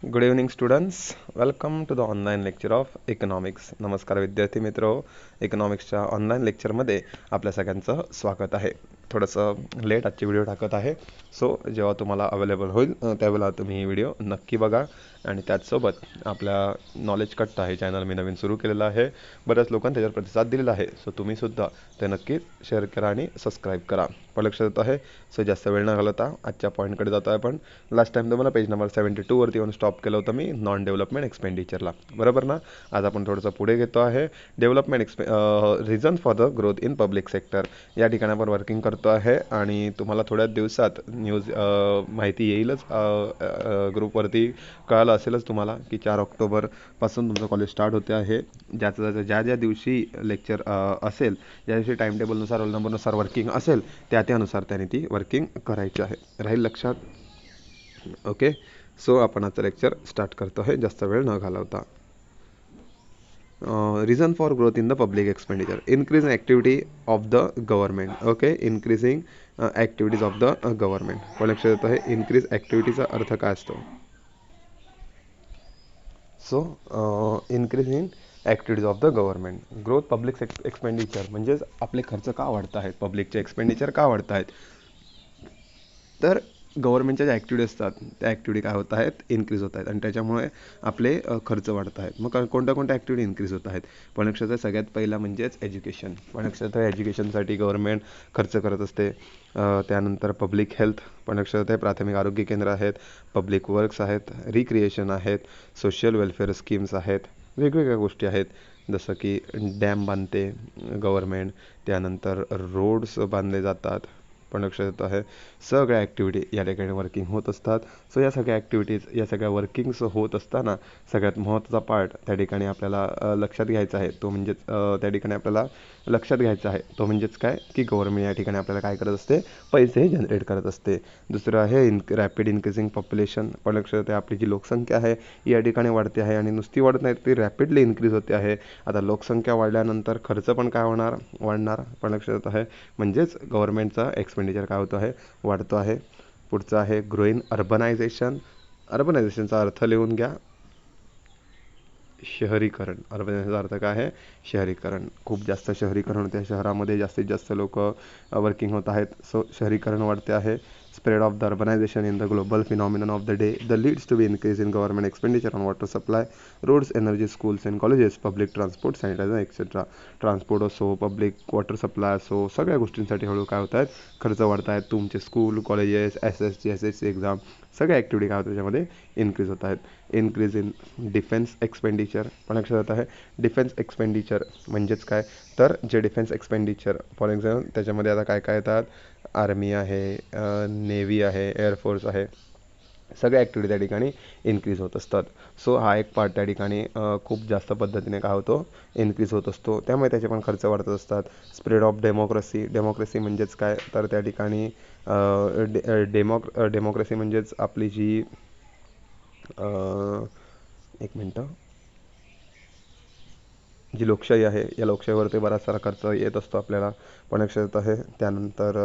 Good evening students. Welcome to the online lecture of economics. नमस्कार विद्यार्थी मित्र. इकॉनॉमिक्सच्या online लेक्चरमध्ये आपल्या सगळ्यांचं स्वागत आहे. थोडंसं लेट आजची व्हिडिओ टाकत आहे. सो जेव्हा तुम्हाला अवेलेबल होईल त्यावेळेला तुम्ही ही व्हिडिओ नक्की बघा. आणि त्याचसोबत आपल्या नॉलेज कट्ट आहे चॅनल मी नवीन सुरू केलेलं आहे. बऱ्याच लोकांनी त्याच्यावर प्रतिसाद दिलेला आहे. सो तुम्हीसुद्धा ते नक्कीच शेअर करा आणि सबस्क्राईब करा. पण लक्षात येत आहे. सो जास्त वेळ न घालवता आजच्या पॉईंटकडे जातो आहे. पण लास्ट टाइम तुम्हाला पेज नंबर 72 वरती येऊन स्टॉप केलं होतं मी नॉन डेव्हलपमेंट एक्सपेंडिचरला, बरोबर ना. आज आपण थोडंसं पुढे घेतो आहे. Development reason for the growth in public sector या ठिकाणी आपण वर्किंग करतो आहे. आणि तुम्हाला थोड्या दिवसात न्यूज माहिती येईलच. ग्रुपवरती कळालं असेलच तुम्हाला की 4 ऑक्टोबरपासून तुमचं कॉलेज स्टार्ट होते आहे. ज्या ज्या दिवशी लेक्चर असेल, ज्या दिवशी टाईम टेबलनुसार रोल नंबरनुसार वर्किंग असेल त्यानुसार त्याने ती वर्किंग करायची आहे. राहील लक्षात. ओके. सो आपण आजचं लेक्चर स्टार्ट करतो आहे जास्त वेळ न घालवता. Reason for growth in the public expenditure, increase activity of the government. Okay, increasing activities of the government. पण लक्षात येतो आहे इन्क्रीज ॲक्टिव्हिटीचा अर्थ काय असतो. So increasing activities of the government. Growth public expenditure म्हणजेच आपले खर्च का वाढत आहेत, पब्लिकचे एक्सपेंडिचर का वाढत आहेत. तर गव्हर्नमेंटच्या ज्या ॲक्टिव्हिटी असतात त्या ॲक्टिव्हिटी काय होत आहेत, इन्क्रीज होत आहेत. आणि त्याच्यामुळे आपले खर्च वाढत आहेत. मग कोणत्या कोणत्या ॲक्टिव्हिटी इन्क्रीज होत आहेत. पण लक्षात आहे सगळ्यात पहिला म्हणजेच एज्युकेशन. पण लक्षात आहे एज्युकेशनसाठी गव्हर्नमेंट खर्च करत असते. त्यानंतर पब्लिक हेल्थ. पण लक्षात आहे प्राथमिक आरोग्य केंद्र आहेत, पब्लिक वर्क्स आहेत, रिक्रिएशन आहेत, सोशल वेलफेअर स्कीम्स आहेत, वेगवेगळ्या गोष्टी आहेत. जसं की डॅम बांधते गव्हर्नमेंट, त्यानंतर रोड्स बांधले जातात. पण लक्षात येत आहे सगळ्या ॲक्टिव्हिटी या ठिकाणी वर्किंग होत असतात. सो या सगळ्या ॲक्टिव्हिटीज, या सगळ्या वर्किंग्स होत असताना सगळ्यात महत्त्वाचा पार्ट त्या ठिकाणी आपल्याला लक्षात घ्यायचा आहे तो म्हणजेच त्या ठिकाणी आपल्याला लक्षात घ्यायचा आहे तो म्हणजेच काय की गव्हर्नमेंट या ठिकाणी आपल्याला काय करत असते, पैसे जनरेट करत असते. दुसरं आहे रॅपिड इन्क्रीजिंग पॉप्युलेशन. पण लक्षात येते आपली जी लोकसंख्या आहे या ठिकाणी वाढते आहे आणि नुसती वाढत नाही ती रॅपिडली इन्क्रीज होते आहे. आता लोकसंख्या वाढल्यानंतर खर्च पण काय होणार, वाढणार. पण लक्षात येत आहे म्हणजेच गव्हर्नमेंटचा एक्सपेंडिचर काय होतो आहे, वाढतो आहे. पुढचं आहे ग्रोईंग अर्बनायझेशन. अर्बनायझेशनचा अर्थ लिहून घ्या, शहरीकरण. अर्बनायझेशनचा अर्थ काय आहे, शहरीकरण. खूप जास्त शहरीकरण होते शहरामध्ये, जास्तीत जास्त लोक वर्किंग होत आहेत. सो शहरीकरण वाढते आहे. Spread of the urbanisation in the global phenomenon of the day the leads to be increase in government expenditure on water supply, roads, energy, schools and colleges, public transport, sanitiser etcetera. Transport असो, public water supply असो, सगळ्या गोष्टींसाठी हळूहळू काय होत आहेत, खर्च वाढत आहेत. तुमचे स्कूल, कॉलेजेस, SSC एक्झाम, सगळ्या ॲक्टिव्हिटी काय होतात त्याच्यामध्ये इन्क्रीज होत आहेत. Increase in defence expenditure. पण लक्षात येत आहे डिफेन्स एक्सपेंडिचर म्हणजेच काय, तर जे डिफेन्स एक्सपेंडिचर फॉर एक्झाम्पल त्याच्यामध्ये आता काय काय येतात, आर्मी आहे, नेव्ही आहे, एअरफोर्स आहे, सगळ्या ॲक्टिव्हिटी त्या ठिकाणी इन्क्रीज होत असतात. सो हा एक पार्ट त्या ठिकाणी खूप जास्त पद्धतीने काय होतो, इन्क्रीज होत असतो. त्यामुळे त्याचे पण खर्च वाढत असतात. Spread of democracy. डेमोक्रेसी म्हणजेच काय, तर त्या ठिकाणी डेमोक्रेसी म्हणजेच आपली जी एक मिनटं, जी लोकशाही आहे या लोकशाहीवरती बराच सारा खर्च येत असतो आपल्याला. पण लक्षात येत आहे. त्यानंतर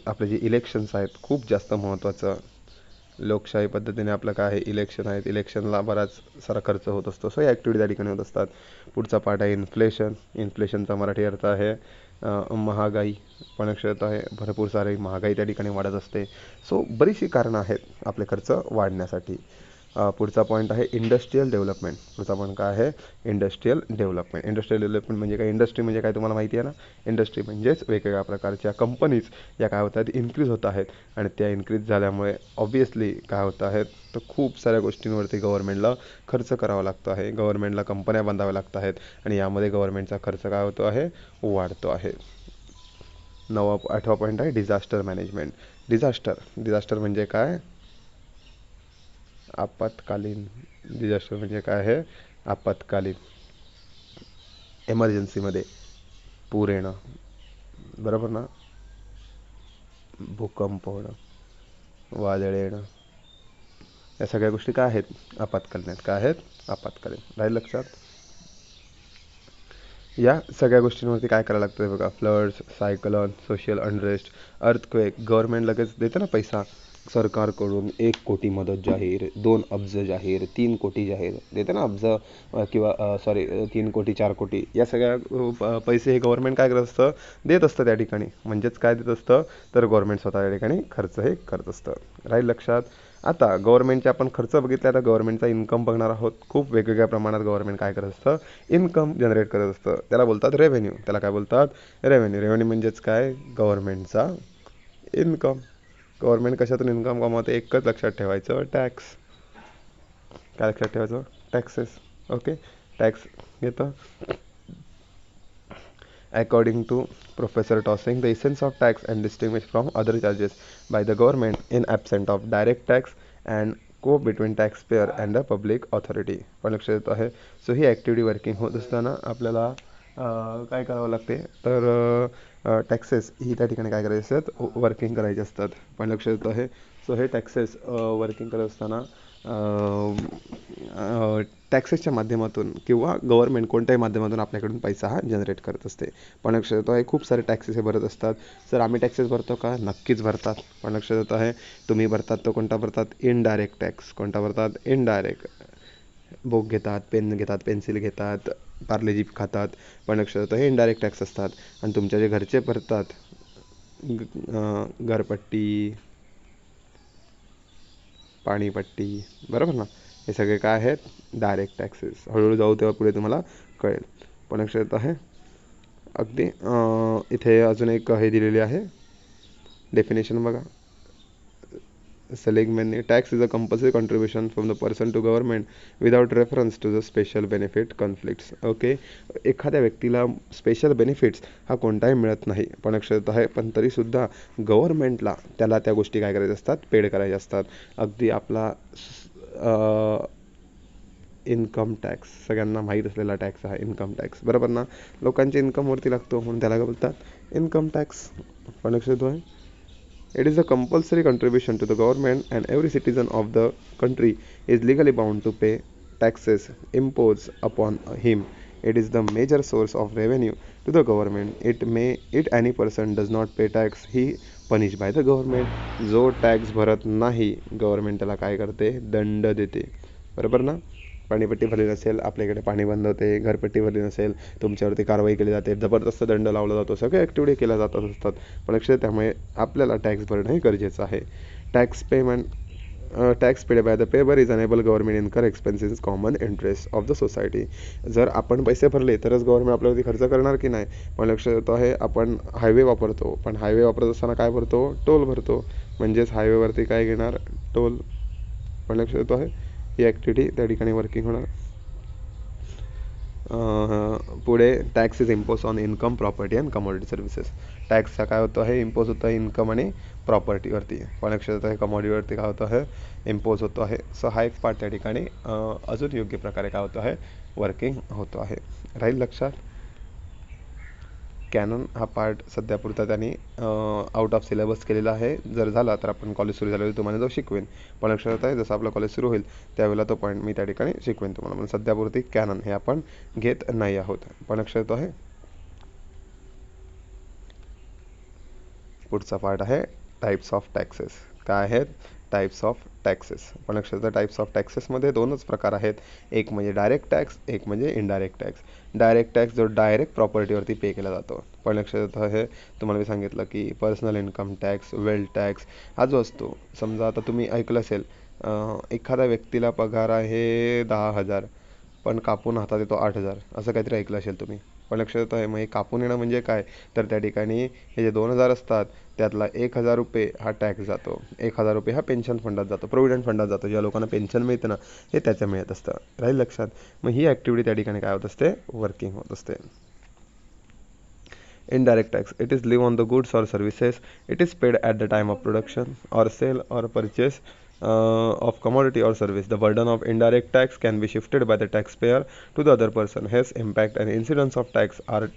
आपले जे इलेक्शन्स आहेत खूप जास्त महत्त्वाचं. लोकशाही पद्धतीने आपलं काय आहे, इलेक्शन आहेत, इलेक्शनला बराच सारा खर्च होत असतो. सो या ॲक्टिव्हिटी त्या ठिकाणी होत असतात. पुढचा पार्ट आहे इन्फ्लेशन. इन्फ्लेशनचा मराठी अर्थ आहे महागाई. पण लक्षात येत आहे भरपूर सारी महागाई त्या ठिकाणी वाढत असते. सो बरीचशी कारणं आहेत आपले खर्च वाढण्यासाठी. पुढचा पॉईंट आहे इंडस्ट्रियल डेव्हलपमेंट. पुढचा पॉईंट काय आहे, इंडस्ट्रियल डेव्हलपमेंट. इंडस्ट्रियल डेव्हलपमेंट म्हणजे काय, इंडस्ट्री म्हणजे काय तुम्हाला माहिती आहे ना. इंडस्ट्री म्हणजेच वेगवेगळ्या प्रकारच्या कंपनीज या काय होत आहेत, इन्क्रीज होत आहेत. आणि त्या इन्क्रीज झाल्यामुळे ऑब्व्हियसली काय होत आहेत, तर खूप साऱ्या गोष्टींवरती गव्हर्नमेंटला खर्च करावा लागतो आहे. गव्हर्नमेंटला कंपन्या बांधाव्या लागत आहेत आणि यामध्ये गव्हर्नमेंटचा खर्च काय होतो आहे, वाढतो आहे. 8वा पॉईंट आहे डिझास्टर मॅनेजमेंट. डिझास्टर म्हणजे काय, आपत्कालीन. डिझास्टर म्हणजे काय आहे, आपत्कालीन. एमर्जन्सीमध्ये पूर येणं, बरोबर ना, भूकंप होणं, वादळ येणं, या सगळ्या गोष्टी काय आहेत, आपत्कालीन आहेत. काय आहेत, आपत्कालीन. राहील लक्षात. या सगळ्या गोष्टींवरती काय करायला लागतं बघा, floods, cyclone, social unrest, earthquake. Government लगेच देतं ना पैसा, सरकारकडून 1 कोटी मदत जाहीर, 2 अब्ज जाहीर, 3 कोटी जाहीर देते ना, अब्ज किंवा सॉरी 3 कोटी 4 कोटी या सगळ्या पैसे हे गव्हर्नमेंट काय करत असतं, देत असतं त्या ठिकाणी. म्हणजेच काय देत असतं, तर गव्हर्नमेंट स्वतः त्या ठिकाणी खर्च हे करत असतं. राहील लक्षात. आता गव्हर्नमेंटचे आपण खर्च बघितले, आता गव्हर्नमेंटचा इन्कम बघणार आहोत. खूप वेगवेगळ्या प्रमाणात गव्हर्नमेंट काय करत असतं, इन्कम जनरेट करत असतं. त्याला बोलतात रेव्हेन्यू. त्याला काय बोलतात, रेव्हेन्यू. रेव्हेन्यू म्हणजेच काय, गव्हर्नमेंटचा इन्कम. गव्हर्नमेंट कशातून इन्कम कमावते, एकच लक्षात ठेवायचं, टॅक्स. काय लक्षात ठेवायचं, टॅक्सेस. ओके, टॅक्स येतं. According to Professor Tossing, the essence of tax and distinguished from other charges by the government in absent of direct tax and co between taxpayer and the public authority. पण लक्षात येत आहे. So ही activity working होत असताना आपल्याला काय करावं लागते, तर टॅक्सेस ही त्या ठिकाणी काय करायचे असतात, वर्किंग करायचे असतात. पण लक्षात येत आहे. सो हे टॅक्सेस वर्किंग करत असताना टॅक्सेसच्या माध्यमातून किंवा गव्हर्नमेंट कोणत्याही माध्यमातून आपल्याकडून पैसा हा जनरेट करत असते. पण लक्षात येतो आहे, खूप सारे टॅक्सेस हे भरत असतात. सर आम्ही टॅक्सेस भरतो का, नक्कीच भरतात. पण लक्षात येतो आहे, तुम्ही भरतात तो कोणता भरतात, इनडायरेक्ट टॅक्स. कोणता भरतात, इनडायरेक्ट. बुक घेतात, पेन घेतात, पेन्सिल घेतात, पार्लेजी खातात. पण लक्षात येतं, हे इनडायरेक्ट टॅक्स असतात. आणि तुमच्या जे घरचे भरतात, घरपट्टी, पाणीपट्टी, बरोबर ना, हे सगळे काय आहेत, डायरेक्ट टॅक्सेस. हळूहळू जाऊ तेव्हा पुढे तुम्हाला कळेल. पण लक्षात येत आहे, अगदी इथे अजून एक हे दिलेली आहे डेफिनेशन बघा. Seligman, tax is a compulsory contribution from the person to government without reference to the special benefit conflicts. Okay, एखाद्या व्यक्तीला स्पेशल बेनिफिट्स हा कोणताही मिळत नाही, पण लक्षात आहे, पण तरीसुद्धा गव्हर्नमेंटला त्याला त्या गोष्टी काय करायच्या असतात, पेड करायच्या असतात. अगदी आपला इन्कम टॅक्स, सगळ्यांना माहीत असलेला टॅक्स आहे इन्कम टॅक्स, बरोबर ना. लोकांच्या इन्कमवरती लागतो म्हणून त्याला काय बोलतात, इन्कम टॅक्स. पण लक्षात आहे, it is a compulsory contribution to the government and every citizen of the country is legally bound to pay taxes imposed upon him. It is the major source of revenue to the government. It any person does not pay tax, he punished by the government. जो tax भरत नाही, government त्याला काय करते, दंड देते. बरोबर ना. पाणीपट्टी भरली नसेल, आपल्याकडे पाणी बंद होते, घरपट्टी भरली नसेल, तुमच्यावरती कारवाई केली जाते, जबरदस्त दंड लावला जातो, सगळे ॲक्टिव्हिटी केल्या जातात असतात. पण लक्षात, त्यामुळे आपल्याला टॅक्स भरणं हे गरजेचं आहे. Tax payment, tax paid by the payer is enable government incur expenses common interest of the society. जर आपण पैसे भरले तरच गव्हर्नमेंट आपल्यावरती खर्च करणार की नाही. पण लक्षात येतो आहे, आपण हायवे वापरतो, पण हायवे वापरत असताना काय भरतो, टोल भरतो. म्हणजेच हायवेवरती काय घेणार, टोल. पण लक्षात येतो आहे, ही ॲक्टिव्हिटी त्या ठिकाणी वर्किंग होणार. पुढे tax is impose on income, property and commodity services. टॅक्सचा काय होतो आहे, इम्पोज होतो आहे इन्कम आणि प्रॉपर्टीवरती. पण लक्षात येतं आहे, कमोडिटीवरती काय होतं आहे, इम्पोज होतो आहे. सो हा एक पार्ट त्या ठिकाणी अजून योग्य प्रकारे काय होतो आहे, वर्किंग होतो आहे. राहील लक्षात. कॅनन हा पार्ट सध्यापुरता त्यांनी आउट ऑफ सिलेबस केलेला आहे. जर झाला तर आपण कॉलेज सुरू झाल्यावर तुम्हाला तो शिकवेन. पण लक्षात येत आहे, जसं आपलं कॉलेज सुरू होईल त्यावेळेला तो पॉईंट मी त्या ठिकाणी शिकवेन तुम्हाला. पण सध्यापुरती कॅनन हे आपण घेत नाही आहोत. पण लक्षात येतो आहे, पुढचा पार्ट आहे टाईप्स ऑफ टॅक्सेस. काय आहेत, टाईप्स ऑफ टॅक्सेस. पण लक्षात येतं, टाईप्स ऑफ टॅक्सेसमध्ये दोनच प्रकार आहेत, एक म्हणजे डायरेक्ट टॅक्स, एक म्हणजे इनडायरेक्ट टॅक्स. डायरेक्ट टॅक्स जो डायरेक्ट प्रॉपर्टीवरती पे केला जातो. पण लक्षात येतं हे, तुम्हाला मी सांगितलं की personal income tax, wealth tax हा जो असतो, समजा आता तुम्ही ऐकलं असेल, एखाद्या व्यक्तीला पगार आहे 10,000 पण कापून हातात येतो 8,000, असं काहीतरी ऐकलं असेल तुम्ही. पण लक्षात येतं आहे, मग हे कापून येणं म्हणजे काय, तर त्या ठिकाणी हे जे 2,000 असतात त्यातला 1,000 रुपये हा टॅक्स जातो, 1,000 रुपये हा पेन्शन फंडात जातो, प्रोव्हिडंट फंडात जातो. ज्या लोकांना पेन्शन मिळतं ना, हे त्याचं मिळत असतं. राहील लक्षात. मग ही ॲक्टिव्हिटी त्या ठिकाणी काय होत असते, वर्किंग होत असते. Indirect tax, it is live on the goods or services. It is paid at the time of production or sale or purchase of commodity or service. The burden of indirect tax can be shifted by the taxpayer to the other person. Hence, impact and incidence of tax are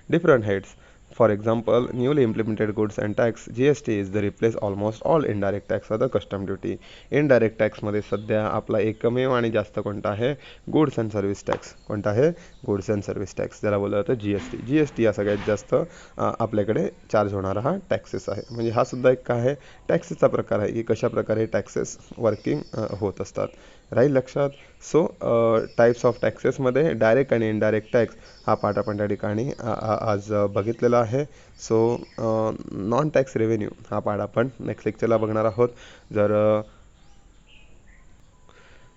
different heads. For example, newly implemented goods and tax GST is the replace almost all indirect tax other custom duty. Indirect tax मध्ये सध्या आपला एकमेव आणि जास्त कोणता आहे goods and service tax. कोणता आहे गुड्स अँड सर्व्हिस टॅक्स, ज्याला बोललं जातं GST. GST हा सगळ्यात जास्त आपल्याकडे चार्ज होणारा हा टॅक्सेस आहे. म्हणजे हा सुद्धा एक काय आहे टॅक्सेसचा प्रकार आहे की कशा प्रकारे टॅक्सेस वर्किंग होत असतात. राहील लक्षात. सो टाईप्स ऑफ टॅक्सेसमध्ये डायरेक्ट आणि इनडायरेक्ट टॅक्स हा पार्ट आपण त्या ठिकाणी आज बघितलेला आहे. सो नॉन टॅक्स रेव्हेन्यू हा पार्ट आपण नेक्स्ट लेक्चरला बघणार आहोत. जर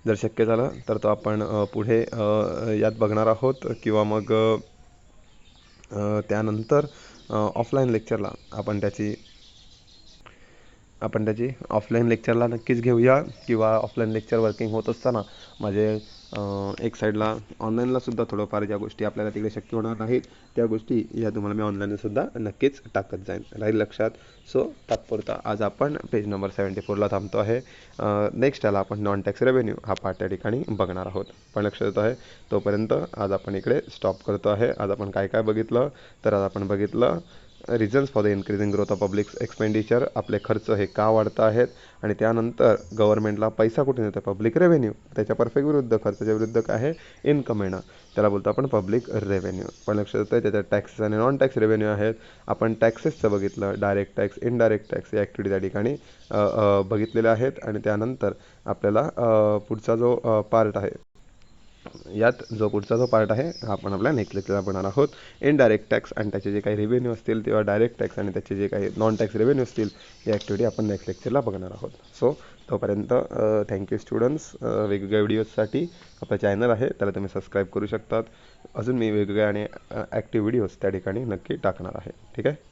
जर शक्य झालं तर तो आपण पुढे यात बघणार आहोत किंवा मग त्यानंतर ऑफलाईन लेक्चरला आपण त्याची ऑफलाईन लेक्चरला नक्कीच घेऊया किंवा ऑफलाईन लेक्चर वर्किंग होत असताना माझे एक साईडला ऑनलाईनला सुद्धा थोडंफार ज्या गोष्टी आपल्याला तिकडे शक्य होणार नाहीत त्या गोष्टी या तुम्हाला मी ऑनलाईनसुद्धा नक्कीच टाकत जाईन. राहील लक्षात. सो तात्पुरता आज आपण पेज नंबर 74ला थांबतो आहे. नेक्स्ट याला आपण नॉन टॅक्स रेव्हेन्यू हा पार्ट त्या ठिकाणी बघणार आहोत. पण लक्षात येत आहे तोपर्यंत आज आपण इकडे स्टॉप करतो आहे. आज आपण काय काय बघितलं तर आज आपण बघितलं reasons for the increasing growth of public expenditure. आपले खर्च हे का वाढत आहेत आणि त्यानंतर गव्हर्नमेंटला पैसा कुठे येतो पब्लिक रेव्हेन्यू. त्याच्या परफेक्ट विरुद्ध खर्चाच्या विरुद्ध काय आहे इन्कम येणं, त्याला बोलतो आपण पब्लिक रेव्हेन्यू. पण लक्षात येतं त्याच्यात टॅक्सेस आणि नॉन टॅक्स रेव्हेन्यू आहेत. आपण टॅक्सेसचं बघितलं, डायरेक्ट टॅक्स इनडायरेक्ट टॅक्स या ॲक्टिव्हिटी त्या ठिकाणी बघितलेल्या आहेत. आणि त्यानंतर आपल्याला पुढचा जो पार्ट आहे यात जो पुढचा जो पार्ट आहे हा आपण आपल्या नेक्स्ट लेक्चरला बनणार आहोत. इनडायरेक्ट टॅक्स आणि त्याचे जे काही रेव्हेन्यू असतील किंवा डायरेक्ट टॅक्स आणि त्याचे जे काही नॉन टॅक्स रेव्हेन्यू असतील या ॲक्टिव्हिटी आपण नेक्स्ट लेक्चरला बघणार आहोत. सो तोपर्यंत थँक्यू स्टुडंट्स. वेगवेगळ्या व्हिडिओजसाठी आपलं चॅनल आहे त्याला तुम्ही सबस्क्राईब करू शकतात. अजून मी वेगवेगळ्या आणि ॲक्टिव्ह व्हिडिओज त्या ठिकाणी नक्की टाकणार आहे. ठीक आहे.